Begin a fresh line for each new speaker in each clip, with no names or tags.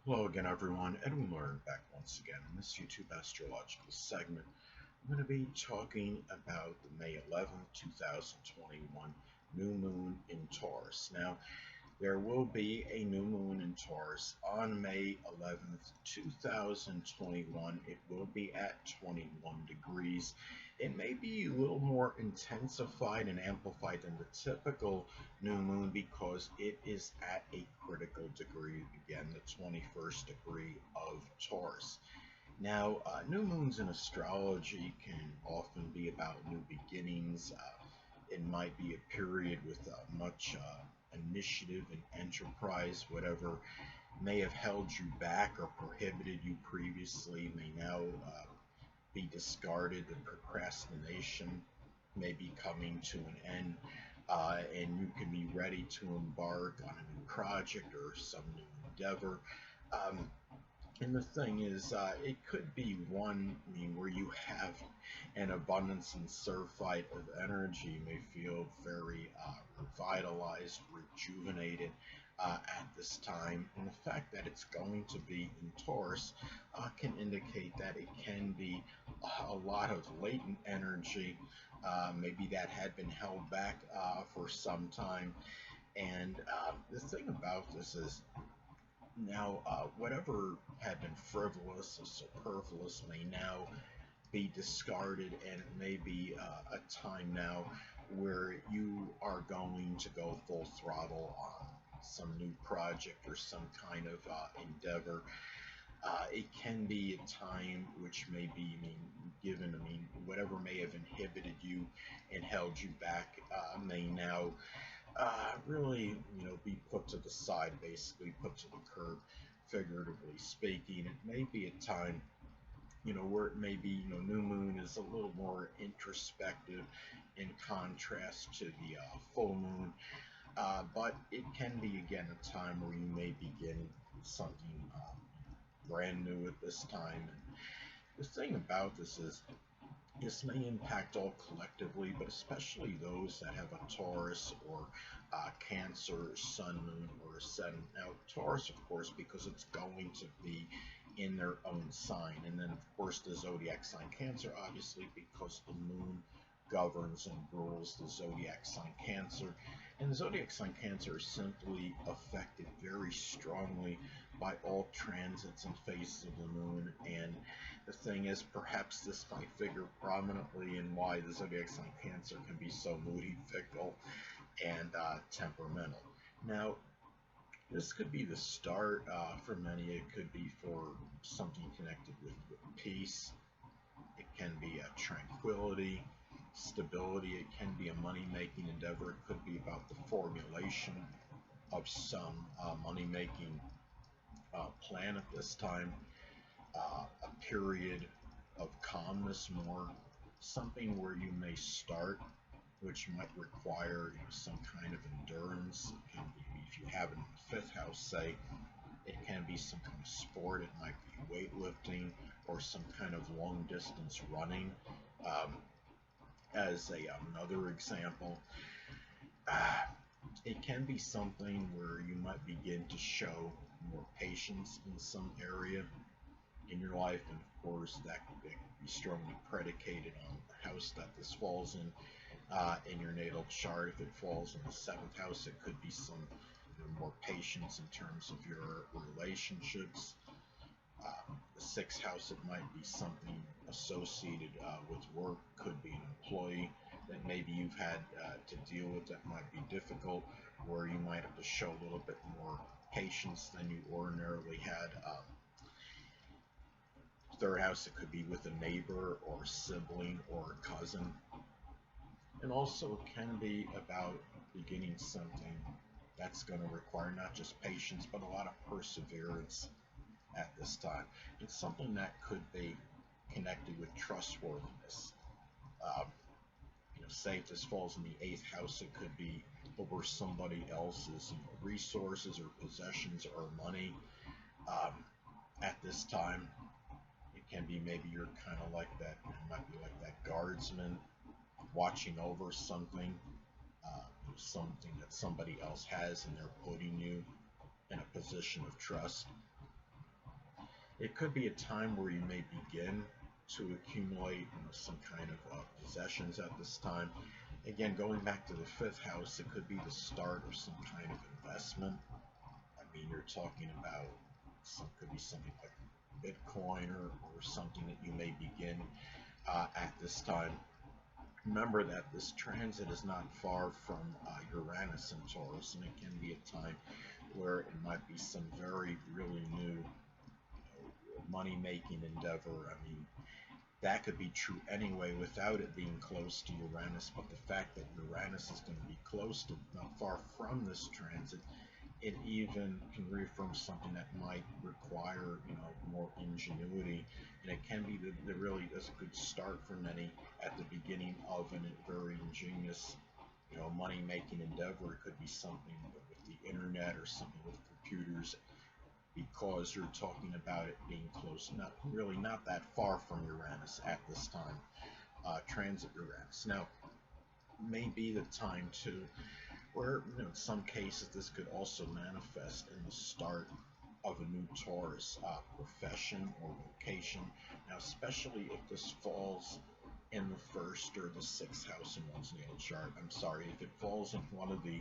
Hello again, everyone. Edwin Learnard back once again in this YouTube astrological segment. I'm going to be talking about the May 11th, 2021 new moon in Taurus. Now, there will be a new moon in Taurus on May 11th, 2021. It will be at 21 degrees. It may be a little more intensified and amplified than the typical new moon because it is at a critical degree, again, the 21st degree of Taurus. Now, new moons in astrology can often be about new beginnings. It might be a period with much initiative and enterprise. Whatever may have held you back or prohibited you previously may now be discarded. The procrastination may be coming to an end, and you can be ready to embark on a new project or some new endeavor. Um, and the thing is, it could be one, where you have an abundance and surfeit of energy. You may feel very revitalized, rejuvenated at this time. And the fact that it's going to be in Taurus can indicate that it can be a lot of latent energy, maybe that had been held back for some time. And the thing about this is, now, whatever had been frivolous or superfluous may now be discarded, and it may be a time now where you are going to go full throttle on some new project or some kind of endeavor. It can be a time which may be, given, whatever may have inhibited you and held you back may now really, be put to the side, basically put to the curb, figuratively speaking. It may be a time, where it may be, new moon is a little more introspective in contrast to the full moon, but it can be again a time where you may begin something brand new at this time. And the thing about this is, this may impact all collectively, but especially those that have a Taurus or Cancer, Sun, Moon, or Ascendant. Now, Taurus, of course, because it's going to be in their own sign. And then, of course, the zodiac sign Cancer, obviously, because the Moon governs and rules the zodiac sign Cancer. And the zodiac sign Cancer is simply affected very strongly by all transits and phases of the Moon. And the thing is, perhaps this might figure prominently in why the zodiac sign Cancer can be so moody, fickle, and temperamental. Now, this could be the start for many. It could be for something connected with peace. It can be a tranquility, stability. It can be a money-making endeavor. It could be about the formulation of some money-making plan at this time. A period of calmness, more something where you may start, which might require, some kind of endurance. It can be, if you have it in the fifth house, say, it can be some kind of sport. It might be weightlifting or some kind of long distance running. Um, as another example, uh, it can be something where you might begin to show more patience in some area in your life, and of course that could be strongly predicated on the house that this falls in your natal chart. If it falls in the seventh house, it could be some, more patience in terms of your relationships. The sixth house, it might be something associated with work. Could be an employee that maybe you've had to deal with that might be difficult, where you might have to show a little bit more patience than you ordinarily had. Third house, it could be with a neighbor or a sibling or a cousin. And also it can be about beginning something that's going to require not just patience, but a lot of perseverance at this time. It's something that could be connected with trustworthiness. Um, say if this falls in the eighth house, it could be over somebody else's, resources or possessions or money. Um, at this time, it can be maybe you're kind of like that, might be like that guardsman watching over something, something that somebody else has, and they're putting you in a position of trust. It could be a time where you may begin to accumulate, some kind of possessions at this time. Again, going back to the fifth house, it could be the start of some kind of investment. I mean, you're talking about could be something like Bitcoin or something that you may begin at this time. Remember that this transit is not far from Uranus and Taurus, and it can be a time where it might be some very really new money making endeavor. I mean, that could be true anyway without it being close to Uranus, but the fact that Uranus is going to be close to, not far from this transit, it even can reaffirm something that might require, more ingenuity, and it can be that really is a good start for many at the beginning of a very ingenious, money-making endeavor. It could be something with the internet or something with computers, because you're talking about it being close, not that far from Uranus at this time, transit Uranus. Now, may be the time too where, in some cases, this could also manifest in the start of a new Taurus profession or vocation. Now, especially if this falls in the first or the sixth house in one's natal chart. I'm sorry, if it falls in one of the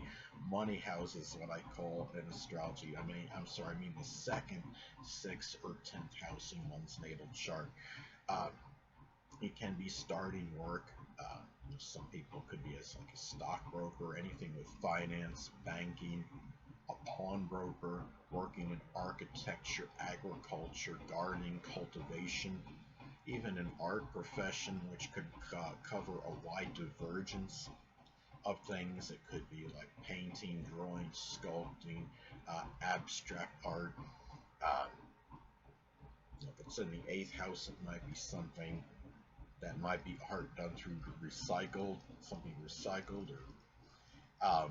money houses, what I call in astrology. I mean the second, sixth, or 10th house in one's natal chart. Uh, it can be starting work. Some people could be as like a stockbroker, anything with finance, banking, a pawnbroker, working in architecture, agriculture, gardening, cultivation, even an art profession, which could cover a wide divergence of things. It could be like painting, drawing, sculpting, abstract art. Uh, if it's in the eighth house, it might be something that might be art done through something recycled, or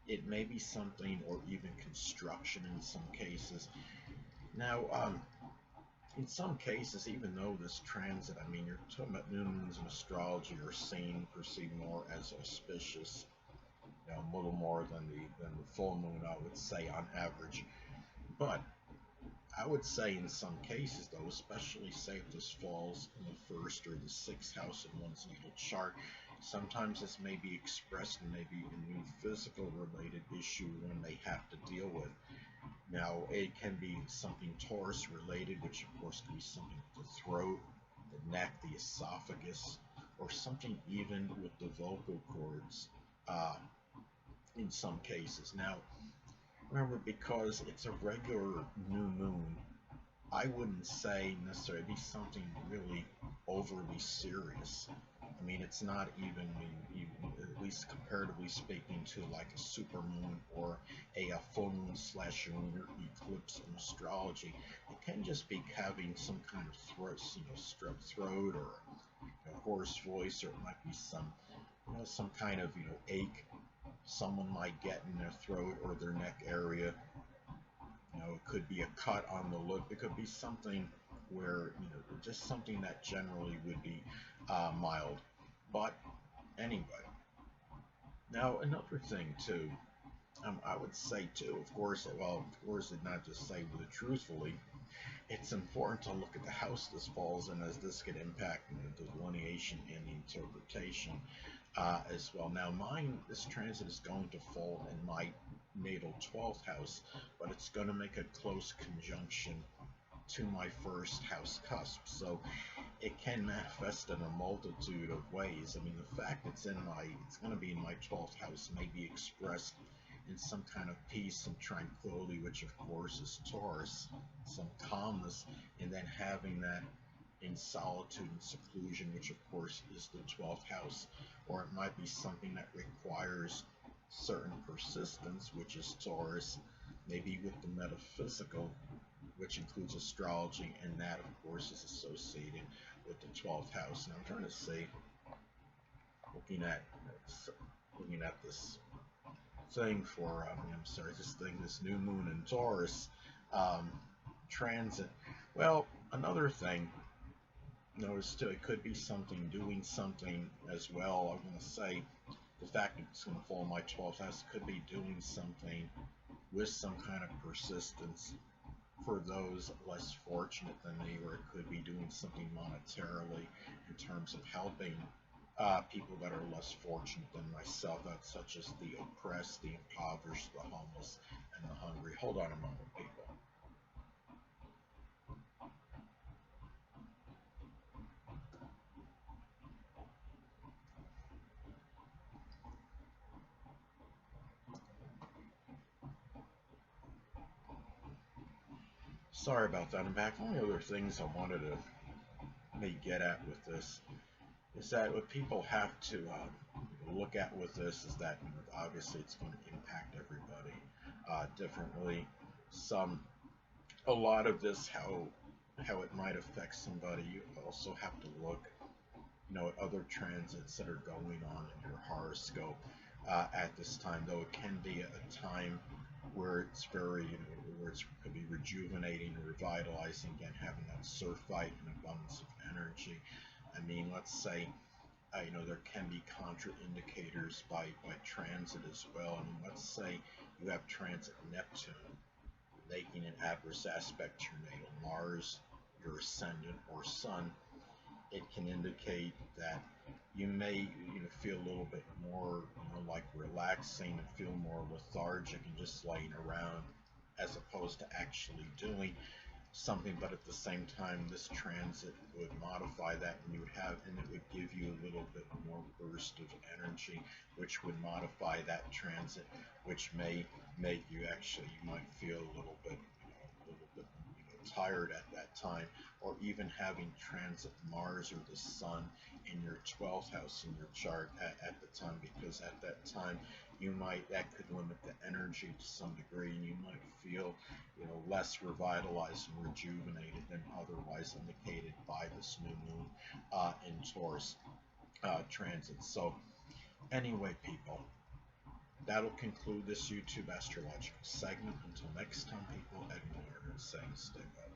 it may be something, or even construction in some cases. Now, in some cases, even though this transit, I mean, you're talking about new moons in astrology are perceived more as auspicious, a little more than the full moon, I would say, on average. But I would say in some cases, though, especially say if this falls in the first or the sixth house in one's natal chart, sometimes this may be expressed in maybe a new physical related issue one may have to deal with. Now, it can be something Taurus related, which of course can be something with the throat, the neck, the esophagus, or something even with the vocal cords uh, in some cases. Now, remember, because it's a regular new moon, I wouldn't say necessarily be something really overly serious. I mean, it's not even at least comparatively speaking, to like a supermoon or a full moon slash lunar eclipse in astrology. It can just be having some kind of throat, strep throat, or hoarse voice, or it might be some kind of ache someone might get in their throat or their neck area. It could be a cut on the lip. It could be something where, just something that generally would be mild. But anyway, now another thing too, I would say too, of course, it not just say with it truthfully. It's important to look at the house this falls in, as this could impact the delineation and the interpretation as well. Now, this transit is going to fall in my natal 12th house, but it's going to make a close conjunction to my first house cusp. So it can manifest in a multitude of ways. I mean, the fact it's going to be in my 12th house may be expressed in some kind of peace and tranquility, which of course is Taurus, some calmness, and then having that in solitude and seclusion, which of course is the 12th house. Or it might be something that requires certain persistence, which is Taurus, maybe with the metaphysical, which includes astrology, and that of course is associated with the 12th house. Now I'm trying to see, looking at this thing for this new moon in Taurus transit. Well, another thing, notice too, it could be something doing something as well. I'm going to say the fact that it's going to fall in my 12th house could be doing something with some kind of persistence for those less fortunate than me, or it could be doing something monetarily in terms of helping people that are less fortunate than myself, that's such as the oppressed, the impoverished, the homeless, and the hungry. Hold on a moment, people. Sorry about that. I'm back. One of the other things I wanted to maybe get at with this is that what people have to look at with this is that, you know, obviously it's going to impact everybody differently. Some, a lot of this, how it might affect somebody. You also have to look, you know, at other transits that are going on in your horoscope at this time. Though it can be a time where it's very, you know, where it's could be rejuvenating, revitalizing, again, having that surfite and abundance of energy. I mean, let's say you know, there can be contraindicators by transit as well. I mean, let's say you have transit Neptune making an adverse aspect to your natal Mars, your ascendant or sun. It can indicate that you may, you know, feel a little bit more, you know, like relaxing and feel more lethargic and just laying around as opposed to actually doing something. But at the same time, this transit would modify that, and you would have, and it would give you a little bit more burst of energy, which would modify that transit, which may make you actually, you might feel a little bit, you know, a little bit, you know, tired at that time. Or even having transit Mars or the sun in your 12th house in your chart at the time, because at that time you might, that could limit the energy to some degree, and you might feel, you know, less revitalized and rejuvenated than otherwise indicated by this new moon in Taurus transit. So anyway, people, that'll conclude this YouTube astrological segment. Until next time, people, Edwin Learnard saying stay well.